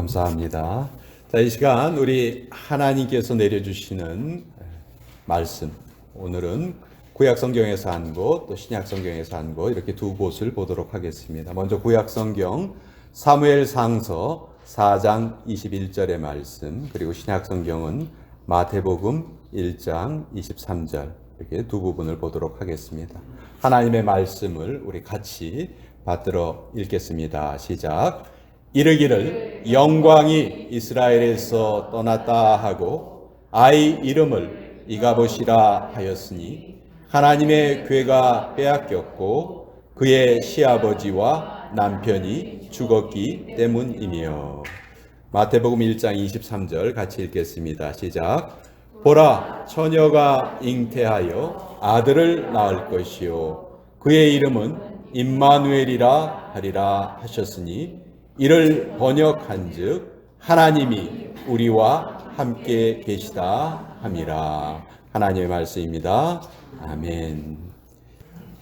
감사합니다. 자, 이 시간 우리 하나님께서 내려주시는 말씀, 오늘은 구약 성경에서 한 곳, 또 신약 성경에서 한 곳, 이렇게 두 곳을 보도록 하겠습니다. 먼저 구약 성경 사무엘상서 4장 21절의 말씀, 그리고 신약 성경은 마태복음 1장 23절, 이렇게 두 부분을 보도록 하겠습니다. 하나님의 말씀을 우리 같이 받들어 읽겠습니다. 시작. 이르기를 영광이 이스라엘에서 떠났다 하고 아이 이름을 이가봇이라 하였으니 하나님의 괴가 빼앗겼고 그의 시아버지와 남편이 죽었기 때문이며. 마태복음 1장 23절 같이 읽겠습니다. 시작. 보라, 처녀가 잉태하여 아들을 낳을 것이요 그의 이름은 임마누엘이라 하리라 하셨으니 이를 번역한즉 하나님이 우리와 함께 계시다 함이라. 하나님의 말씀입니다. 아멘.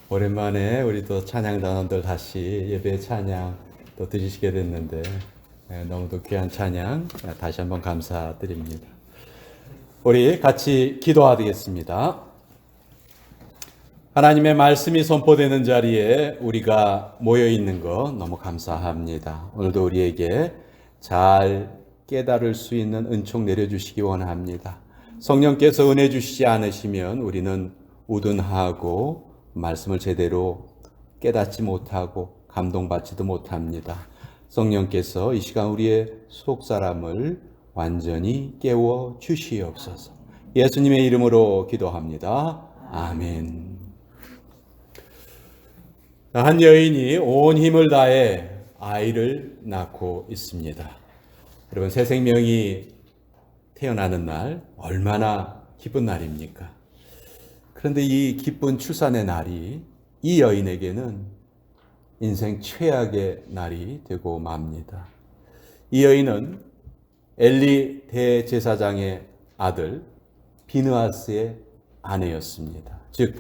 오랜만에 우리 또 찬양단원들 다시 예배 찬양 또 드리시게 됐는데 너무도 귀한 찬양 다시 한번 감사드립니다. 우리 같이 기도하겠습니다. 하나님의 말씀이 선포되는 자리에 우리가 모여 있는 것 너무 감사합니다. 오늘도 우리에게 잘 깨달을 수 있는 은총 내려주시기 원합니다. 성령께서 은혜 주시지 않으시면 우리는 우둔하고 말씀을 제대로 깨닫지 못하고 감동받지도 못합니다. 성령께서 이 시간 우리의 속사람을 완전히 깨워 주시옵소서. 예수님의 이름으로 기도합니다. 아멘. 한 여인이 온 힘을 다해 아이를 낳고 있습니다. 여러분, 새 생명이 태어나는 날 얼마나 기쁜 날입니까? 그런데 이 기쁜 출산의 날이 이 여인에게는 인생 최악의 날이 되고 맙니다. 이 여인은 엘리 대제사장의 아들 비느하스의 아내였습니다. 즉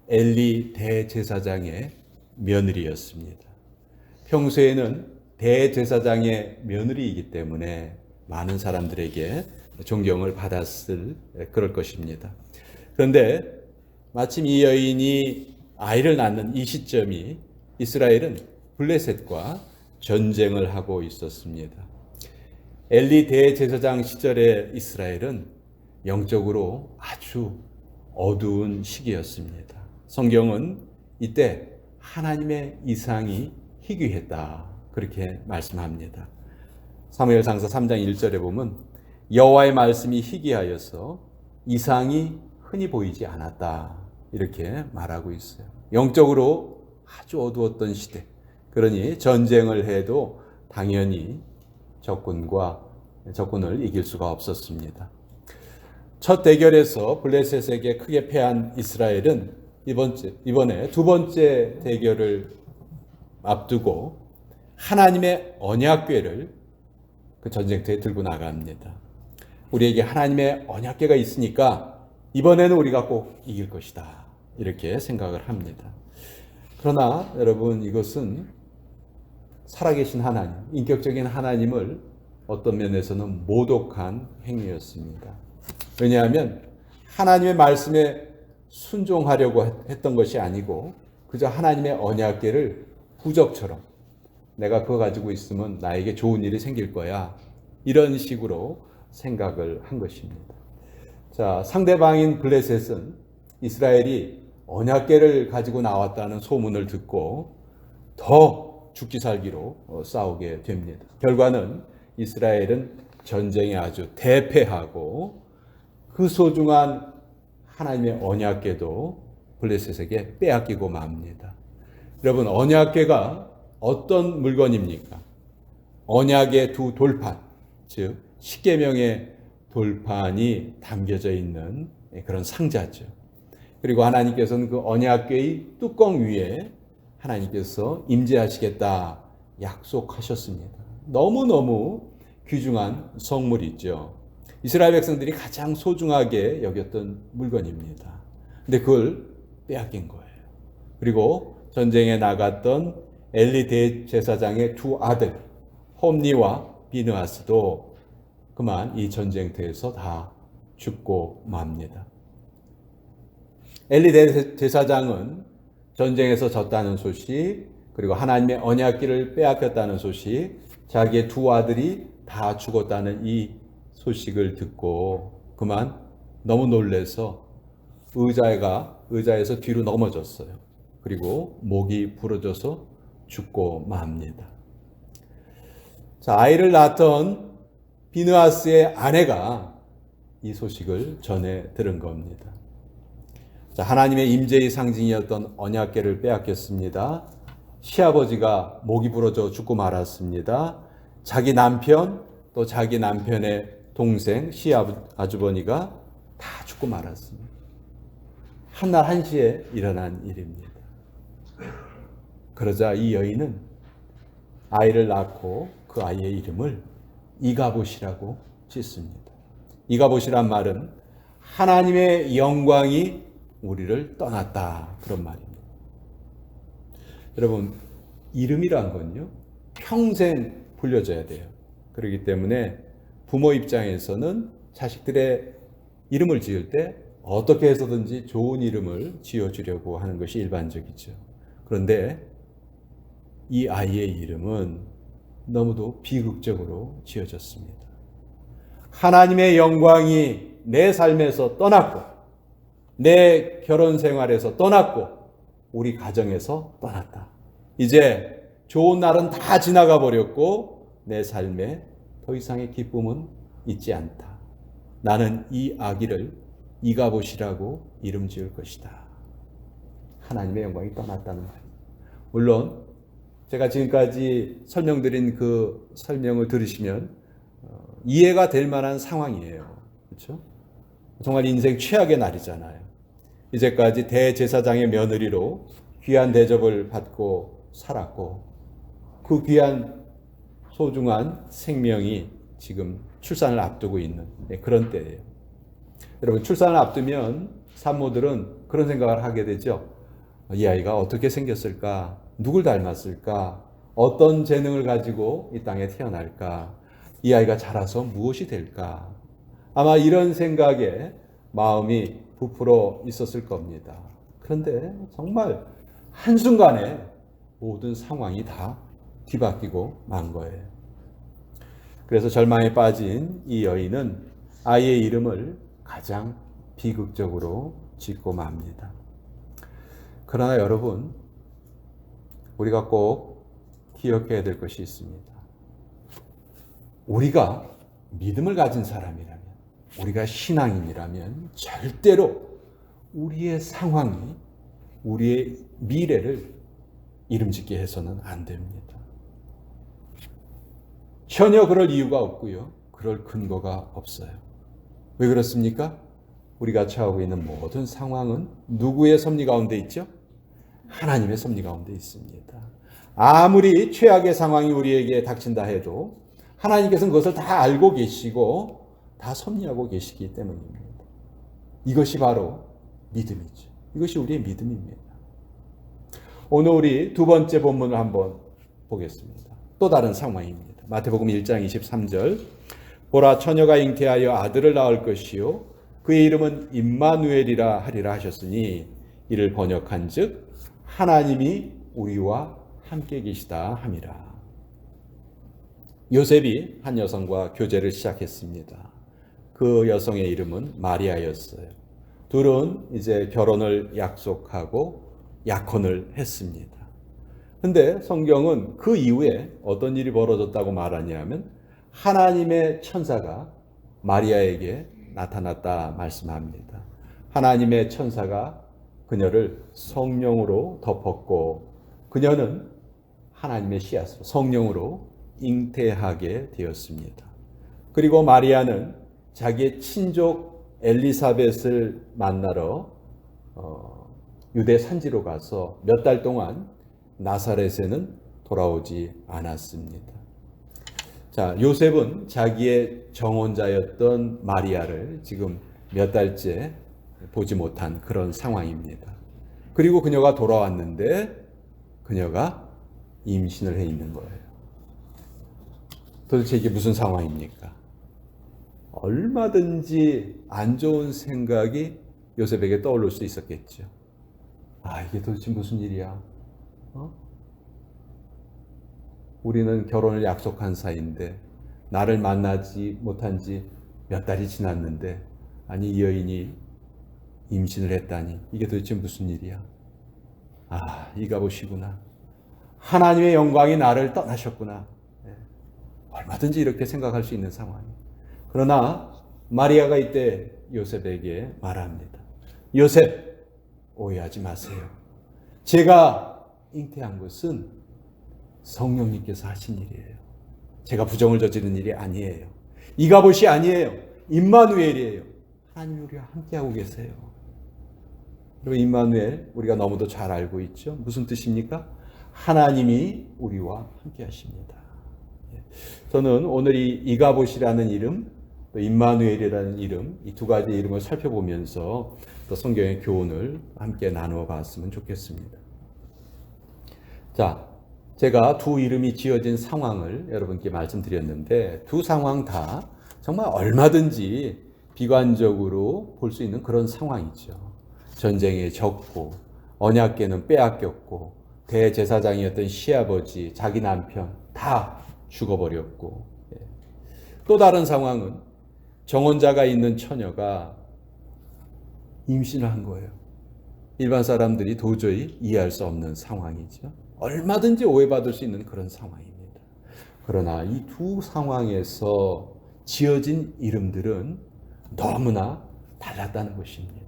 엘리 대제사장의 며느리였습니다. 평소에는 대제사장의 며느리이기 때문에 많은 사람들에게 존경을 받았을 그럴 것입니다. 그런데 마침 이 여인이 아이를 낳는 이 시점이 이스라엘은 블레셋과 전쟁을 하고 있었습니다. 엘리 대제사장 시절의 이스라엘은 영적으로 아주 어두운 시기였습니다. 성경은 이때 하나님의 이상이 희귀했다 그렇게 말씀합니다. 사무엘상서 3장 1절에 보면 여호와의 말씀이 희귀하여서 이상이 흔히 보이지 않았다 이렇게 말하고 있어요. 영적으로 아주 어두웠던 시대. 그러니 전쟁을 해도 당연히 적군을 이길 수가 없었습니다. 첫 대결에서 블레셋에게 크게 패한 이스라엘은 이번에 두 번째 대결을 앞두고 하나님의 언약궤를 그 전쟁터에 들고 나갑니다. 우리에게 하나님의 언약궤가 있으니까 이번에는 우리가 꼭 이길 것이다 이렇게 생각을 합니다. 그러나 여러분, 이것은 살아계신 하나님, 인격적인 하나님을 어떤 면에서는 모독한 행위였습니다. 왜냐하면 하나님의 말씀에 순종하려고 했던 것이 아니고 그저 하나님의 언약궤를 부적처럼 내가 그거 가지고 있으면 나에게 좋은 일이 생길 거야 이런 식으로 생각을 한 것입니다. 자, 상대방인 블레셋은 이스라엘이 언약궤를 가지고 나왔다는 소문을 듣고 더 죽기 살기로 싸우게 됩니다. 결과는 이스라엘은 전쟁에 아주 대패하고 그 소중한 하나님의 언약궤도 블레셋에게 빼앗기고 맙니다. 여러분, 언약궤가 어떤 물건입니까? 언약의 두 돌판, 즉 십계명의 돌판이 담겨져 있는 그런 상자죠. 그리고 하나님께서는 그 언약궤의 뚜껑 위에 하나님께서 임재하시겠다 약속하셨습니다. 너무너무 귀중한 성물이죠. 이스라엘 백성들이 가장 소중하게 여겼던 물건입니다. 근데 그걸 빼앗긴 거예요. 그리고 전쟁에 나갔던 엘리 대제사장의 두 아들 홈니와 비느하스도 그만 이 전쟁터에서 다 죽고 맙니다. 엘리 제사장은 전쟁에서 졌다는 소식, 그리고 하나님의 언약궤를 빼앗겼다는 소식, 자기의 두 아들이 다 죽었다는 이 소식을 듣고 그만 너무 놀라서 의자에서 뒤로 넘어졌어요. 그리고 목이 부러져서 죽고 맙니다. 자, 아이를 낳았던 비느하스의 아내가 이 소식을 전해 들은 겁니다. 자, 하나님의 임재의 상징이었던 언약궤를 빼앗겼습니다. 시아버지가 목이 부러져 죽고 말았습니다. 자기 남편, 또 자기 남편의 동생, 시아주버니가 다 죽고 말았습니다. 한날 한시에 일어난 일입니다. 그러자 이 여인은 아이를 낳고 그 아이의 이름을 이가봇이라고 짓습니다. 이가봇이란 말은 하나님의 영광이 우리를 떠났다, 그런 말입니다. 여러분, 이름이란 건요 평생 불려져야 돼요. 그렇기 때문에 부모 입장에서는 자식들의 이름을 지을 때 어떻게 해서든지 좋은 이름을 지어주려고 하는 것이 일반적이죠. 그런데 이 아이의 이름은 너무도 비극적으로 지어졌습니다. 하나님의 영광이 내 삶에서 떠났고, 내 결혼 생활에서 떠났고, 우리 가정에서 떠났다. 이제 좋은 날은 다 지나가 버렸고 내 삶에 더 이상의 기쁨은 있지 않다. 나는 이 아기를 이가봇이라고 이름 지을 것이다. 하나님의 영광이 떠났다는 말이에요. 물론 제가 지금까지 설명드린 그 설명을 들으시면 이해가 될 만한 상황이에요. 그렇죠? 정말 인생 최악의 날이잖아요. 이제까지 대제사장의 며느리로 귀한 대접을 받고 살았고, 그 귀한 소중한 생명이 지금 출산을 앞두고 있는 그런 때예요. 여러분, 출산을 앞두면 산모들은 그런 생각을 하게 되죠. 이 아이가 어떻게 생겼을까? 누굴 닮았을까? 어떤 재능을 가지고 이 땅에 태어날까? 이 아이가 자라서 무엇이 될까? 아마 이런 생각에 마음이 부풀어 있었을 겁니다. 그런데 정말 한순간에 모든 상황이 다 뒤바뀌고 만 거예요. 그래서 절망에 빠진 이 여인은 아이의 이름을 가장 비극적으로 짓고 맙니다. 그러나 여러분, 우리가 꼭 기억해야 될 것이 있습니다. 우리가 믿음을 가진 사람이라면, 우리가 신앙인이라면 절대로 우리의 상황이 우리의 미래를 이름짓게 해서는 안 됩니다. 전혀 그럴 이유가 없고요. 그럴 근거가 없어요. 왜 그렇습니까? 우리가 처하고 있는 모든 상황은 누구의 섭리 가운데 있죠? 하나님의 섭리 가운데 있습니다. 아무리 최악의 상황이 우리에게 닥친다 해도 하나님께서는 그것을 다 알고 계시고 다 섭리하고 계시기 때문입니다. 이것이 바로 믿음이죠. 이것이 우리의 믿음입니다. 오늘 우리 두 번째 본문을 한번 보겠습니다. 또 다른 상황입니다. 마태복음 1장 23절. 보라, 처녀가 잉태하여 아들을 낳을 것이요 그의 이름은 임마누엘이라 하리라 하셨으니 이를 번역한즉 하나님이 우리와 함께 계시다 함이라. 요셉이 한 여성과 교제를 시작했습니다. 그 여성의 이름은 마리아였어요. 둘은 이제 결혼을 약속하고 약혼을 했습니다. 근데 성경은 그 이후에 어떤 일이 벌어졌다고 말하냐면 하나님의 천사가 마리아에게 나타났다 말씀합니다. 하나님의 천사가 그녀를 성령으로 덮었고 그녀는 하나님의 씨앗으로 성령으로 잉태하게 되었습니다. 그리고 마리아는 자기의 친족 엘리사벳을 만나러 유대 산지로 가서 몇 달 동안 나사렛에는 돌아오지 않았습니다. 자, 요셉은 자기의 정혼자였던 마리아를 지금 몇 달째 보지 못한 그런 상황입니다. 그리고 그녀가 돌아왔는데 그녀가 임신을 해 있는 거예요. 도대체 이게 무슨 상황입니까? 얼마든지 안 좋은 생각이 요셉에게 떠오를 수 있었겠죠. 이게 도대체 무슨 일이야? 우리는 결혼을 약속한 사이인데 나를 만나지 못한 지 몇 달이 지났는데 아니 이 여인이 임신을 했다니 이게 도대체 무슨 일이야? 이가봇이구나. 하나님의 영광이 나를 떠나셨구나. 얼마든지 이렇게 생각할 수 있는 상황이에요. 그러나 마리아가 이때 요셉에게 말합니다. 요셉, 오해하지 마세요. 제가 잉태한 것은 성령님께서 하신 일이에요. 제가 부정을 저지른 일이 아니에요. 이가봇이 아니에요. 임마누엘이에요. 하나님이 우리와 함께하고 계세요. 여러분, 임마누엘 우리가 너무도 잘 알고 있죠. 무슨 뜻입니까? 하나님이 우리와 함께 하십니다. 저는 오늘 이 이가봇이라는 이름, 또 임마누엘이라는 이름, 이 두 가지 이름을 살펴보면서 또 성경의 교훈을 함께 나누어 봤으면 좋겠습니다. 자, 제가 두 이름이 지어진 상황을 여러분께 말씀드렸는데 두 상황 다 정말 얼마든지 비관적으로 볼 수 있는 그런 상황이죠. 전쟁에 졌고 언약궤는 빼앗겼고 대제사장이었던 시아버지, 자기 남편 다 죽어버렸고, 또 다른 상황은 정혼자가 있는 처녀가 임신을 한 거예요. 일반 사람들이 도저히 이해할 수 없는 상황이죠. 얼마든지 오해받을 수 있는 그런 상황입니다. 그러나 이 두 상황에서 지어진 이름들은 너무나 달랐다는 것입니다.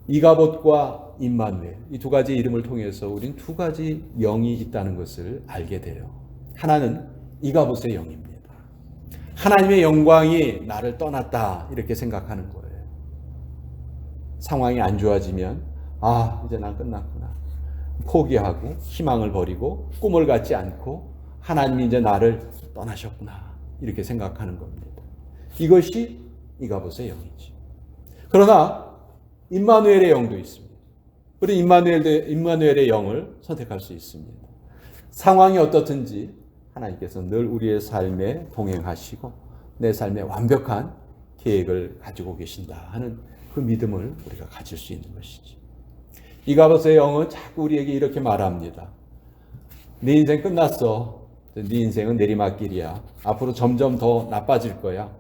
이가봇과 임마누엘, 이 두 가지 이름을 통해서 우리는 두 가지 영이 있다는 것을 알게 돼요. 하나는 이가봇의 영입니다. 하나님의 영광이 나를 떠났다 이렇게 생각하는 거예요. 상황이 안 좋아지면 이제 난 끝났구나. 포기하고 희망을 버리고 꿈을 갖지 않고 하나님이 이제 나를 떠나셨구나 이렇게 생각하는 겁니다. 이것이 이가봇의 영이지. 그러나 임마누엘의 영도 있습니다. 우리 임마누엘의 영을 선택할 수 있습니다. 상황이 어떻든지 하나님께서 늘 우리의 삶에 동행하시고 내 삶에 완벽한 계획을 가지고 계신다 하는 그 믿음을 우리가 가질 수 있는 것이지. 이가봇의 영은 자꾸 우리에게 이렇게 말합니다. 네 인생 끝났어. 네 인생은 내리막길이야. 앞으로 점점 더 나빠질 거야.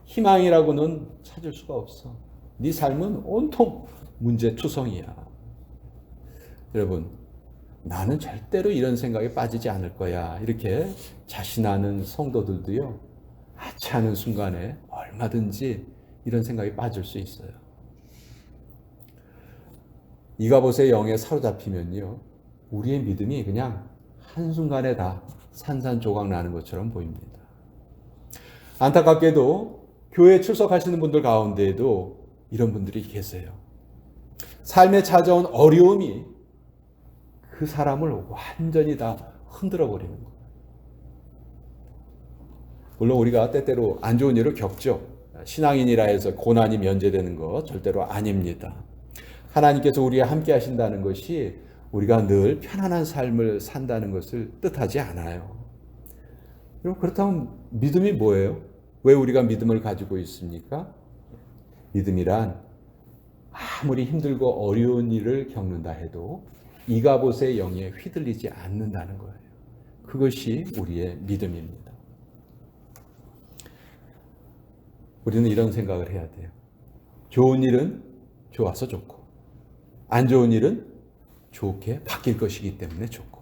희망이라고는 찾을 수가 없어. 네 삶은 온통 문제투성이야. 여러분, 나는 절대로 이런 생각에 빠지지 않을 거야. 이렇게 자신하는 성도들도요, 하찮은 순간에 얼마든지 이런 생각이 빠질 수 있어요. 이가봇의 영에 사로잡히면요, 우리의 믿음이 그냥 한순간에 다 산산조각 나는 것처럼 보입니다. 안타깝게도 교회에 출석하시는 분들 가운데에도 이런 분들이 계세요. 삶에 찾아온 어려움이 그 사람을 완전히 다 흔들어 버리는 거예요. 물론 우리가 때때로 안 좋은 일을 겪죠. 신앙인이라 해서 고난이 면제되는 거 절대로 아닙니다. 하나님께서 우리와 함께 하신다는 것이 우리가 늘 편안한 삶을 산다는 것을 뜻하지 않아요. 그럼 그렇다면 믿음이 뭐예요? 왜 우리가 믿음을 가지고 있습니까? 믿음이란 아무리 힘들고 어려운 일을 겪는다 해도 이가봇의 영에 휘둘리지 않는다는 거예요. 그것이 우리의 믿음입니다. 우리는 이런 생각을 해야 돼요. 좋은 일은 좋아서 좋고 안 좋은 일은 좋게 바뀔 것이기 때문에 좋고,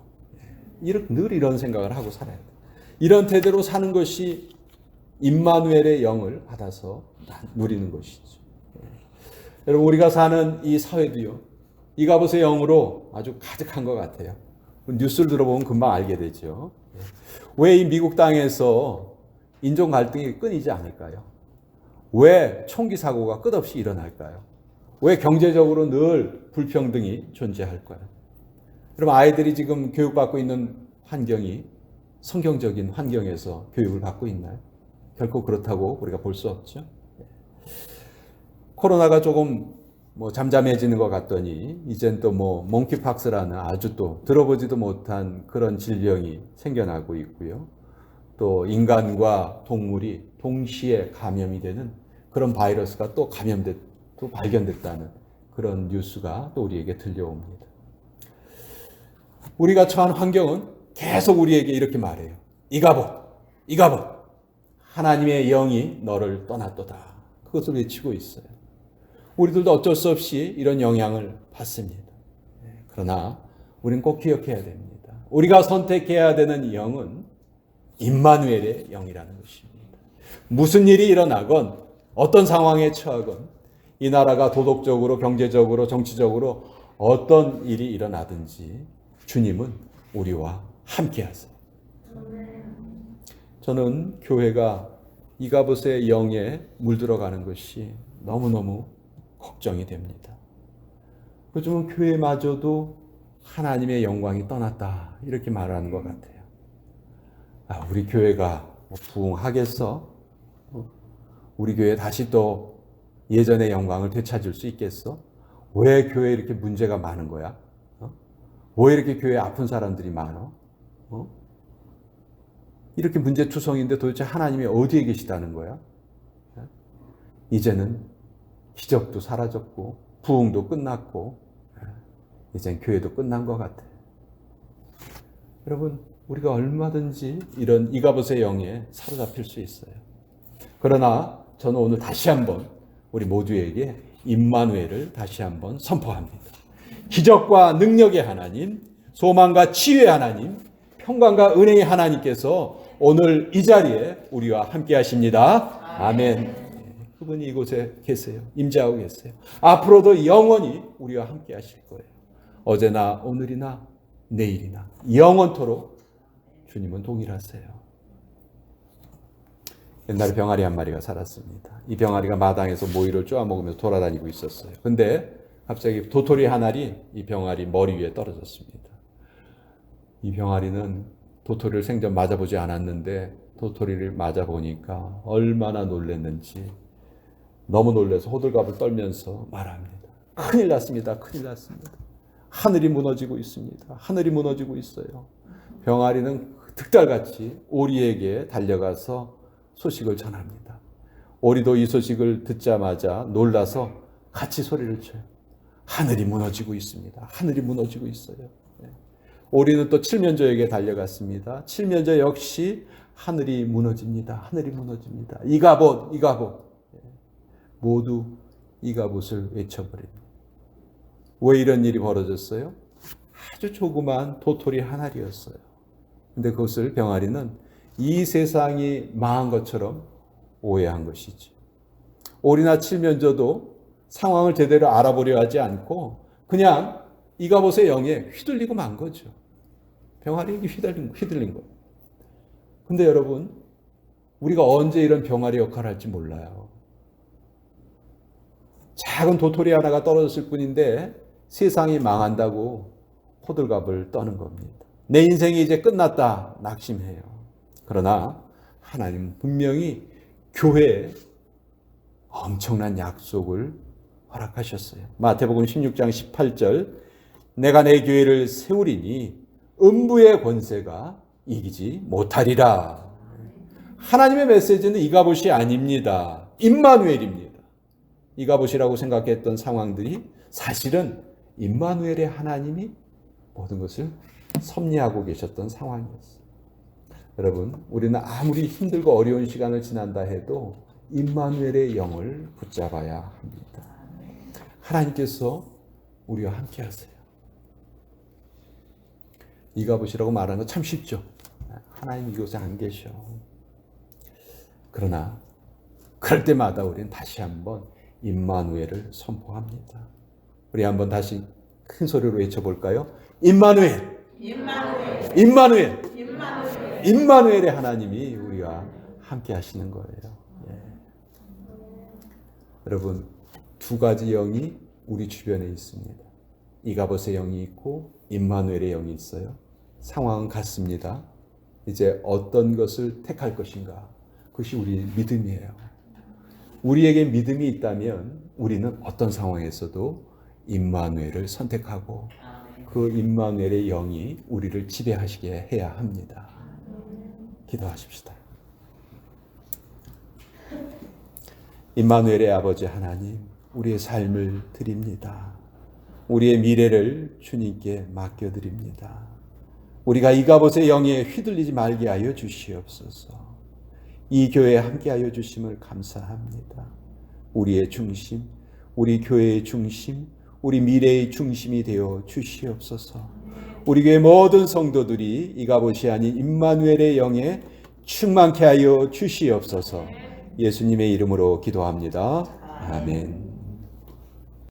늘 이런 생각을 하고 살아야 돼요. 이런 태도로 사는 것이 임마누엘의 영을 받아서 누리는 것이죠. 여러분, 우리가 사는 이 사회도요, 이가봇의 영으로 아주 가득한 것 같아요. 뉴스를 들어보면 금방 알게 되죠. 왜 이 미국 땅에서 인종 갈등이 끊이지 않을까요? 왜 총기 사고가 끝없이 일어날까요? 왜 경제적으로 늘 불평등이 존재할까요? 여러분, 아이들이 지금 교육받고 있는 환경이 성경적인 환경에서 교육을 받고 있나요? 결코 그렇다고 우리가 볼 수 없죠. 코로나가 조금 뭐 잠잠해지는 것 같더니 이젠 또 뭐 몽키팍스라는 아주 또 들어보지도 못한 그런 질병이 생겨나고 있고요. 또 인간과 동물이 동시에 감염이 되는 그런 바이러스가 또 발견됐다는 그런 뉴스가 또 우리에게 들려옵니다. 우리가 처한 환경은 계속 우리에게 이렇게 말해요. 이가봇. 하나님의 영이 너를 떠났도다. 그것을 외치고 있어요. 우리들도 어쩔 수 없이 이런 영향을 받습니다. 그러나 우리는 꼭 기억해야 됩니다. 우리가 선택해야 되는 영은 임마누엘의 영이라는 것입니다. 무슨 일이 일어나건 어떤 상황에 처하건 이 나라가 도덕적으로 경제적으로 정치적으로 어떤 일이 일어나든지 주님은 우리와 함께 하세요. 저는 교회가 이가봇의 영에 물들어가는 것이 너무너무 걱정이 됩니다. 요즘은 교회마저도 하나님의 영광이 떠났다 이렇게 말하는 것 같아요. 우리 교회가 부흥하겠어? 우리 교회 다시 또 예전의 영광을 되찾을 수 있겠어? 왜 교회에 이렇게 문제가 많은 거야? 왜 이렇게 교회에 아픈 사람들이 많아? 이렇게 문제투성인데 도대체 하나님이 어디에 계시다는 거야? 이제는 기적도 사라졌고 부흥도 끝났고 이젠 교회도 끝난 것 같아요. 여러분, 우리가 얼마든지 이런 이가봇의 영에 사로잡힐 수 있어요. 그러나 저는 오늘 다시 한번 우리 모두에게 임마누엘을 다시 한번 선포합니다. 기적과 능력의 하나님, 소망과 치유의 하나님, 평강과 은혜의 하나님께서 오늘 이 자리에 우리와 함께 하십니다. 아멘. 그분이 이곳에 계세요. 임재하고 계세요. 앞으로도 영원히 우리와 함께 하실 거예요. 어제나 오늘이나 내일이나 영원토록 주님은 동일하세요. 옛날에 병아리 한 마리가 살았습니다. 이 병아리가 마당에서 모이를 쪼아 먹으면서 돌아다니고 있었어요. 근데 갑자기 도토리 한 알이 이 병아리 머리 위에 떨어졌습니다. 이 병아리는 도토리를 생전 맞아보지 않았는데 도토리를 맞아보니까 얼마나 놀랐는지 너무 놀라서 호들갑을 떨면서 말합니다. 큰일 났습니다. 큰일 났습니다. 하늘이 무너지고 있습니다. 하늘이 무너지고 있어요. 병아리는 득달같이 오리에게 달려가서 소식을 전합니다. 오리도 이 소식을 듣자마자 놀라서 같이 소리를 쳐요. 하늘이 무너지고 있습니다. 하늘이 무너지고 있어요. 오리는 또 칠면조에게 달려갔습니다. 칠면조 역시 하늘이 무너집니다. 하늘이 무너집니다. 이가봇. 모두 이가봇을 외쳐버립니다. 왜 이런 일이 벌어졌어요? 아주 조그만 도토리 한 알이었어요. 근데 그것을 병아리는 이 세상이 망한 것처럼 오해한 것이지. 오리나 칠면조도 상황을 제대로 알아보려 하지 않고 그냥 이가봇의 영에 휘둘리고 만 거죠. 병아리에게 휘둘린 거예요. 근데 여러분, 우리가 언제 이런 병아리 역할을 할지 몰라요. 작은 도토리 하나가 떨어졌을 뿐인데 세상이 망한다고 호들갑을 떠는 겁니다. 내 인생이 이제 끝났다 낙심해요. 그러나 하나님 분명히 교회에 엄청난 약속을 허락하셨어요. 마태복음 16장 18절 내가 내 교회를 세우리니 음부의 권세가 이기지 못하리라. 하나님의 메시지는 이가봇이 아닙니다. 임마누엘입니다. 이가봇이라고 생각했던 상황들이 사실은 임마누엘의 하나님이 모든 것을 섭리하고 계셨던 상황이었어요. 여러분, 우리는 아무리 힘들고 어려운 시간을 지난다 해도 임마누엘의 영을 붙잡아야 합니다. 하나님께서 우리와 함께 하세요. 이가봇이라고 말하는 거 참 쉽죠. 하나님 이곳에 안 계셔. 그러나 그럴 때마다 우리는 다시 한번 임마누엘을 선포합니다. 우리 한번 다시 큰 소리로 외쳐볼까요? 임마누엘! 임마누엘의 하나님이 우리와 함께 하시는 거예요. 여러분, 두 가지 영이 우리 주변에 있습니다. 이가봇의 영이 있고 임마누엘의 영이 있어요. 상황은 같습니다. 이제 어떤 것을 택할 것인가? 그것이 우리 믿음이에요. 우리에게 믿음이 있다면 우리는 어떤 상황에서도 임마누엘을 선택하고 그 임마누엘의 영이 우리를 지배하시게 해야 합니다. 기도하십시다. 임마누엘의 아버지 하나님, 우리의 삶을 드립니다. 우리의 미래를 주님께 맡겨드립니다. 우리가 이가봇의 영에 휘둘리지 말게 하여 주시옵소서. 이 교회에 함께하여 주심을 감사합니다. 우리의 중심, 우리 교회의 중심, 우리 미래의 중심이 되어 주시옵소서. 우리 교회 모든 성도들이 이가봇이 아닌 임마누엘의 영에 충만케 하여 주시옵소서. 예수님의 이름으로 기도합니다. 아멘.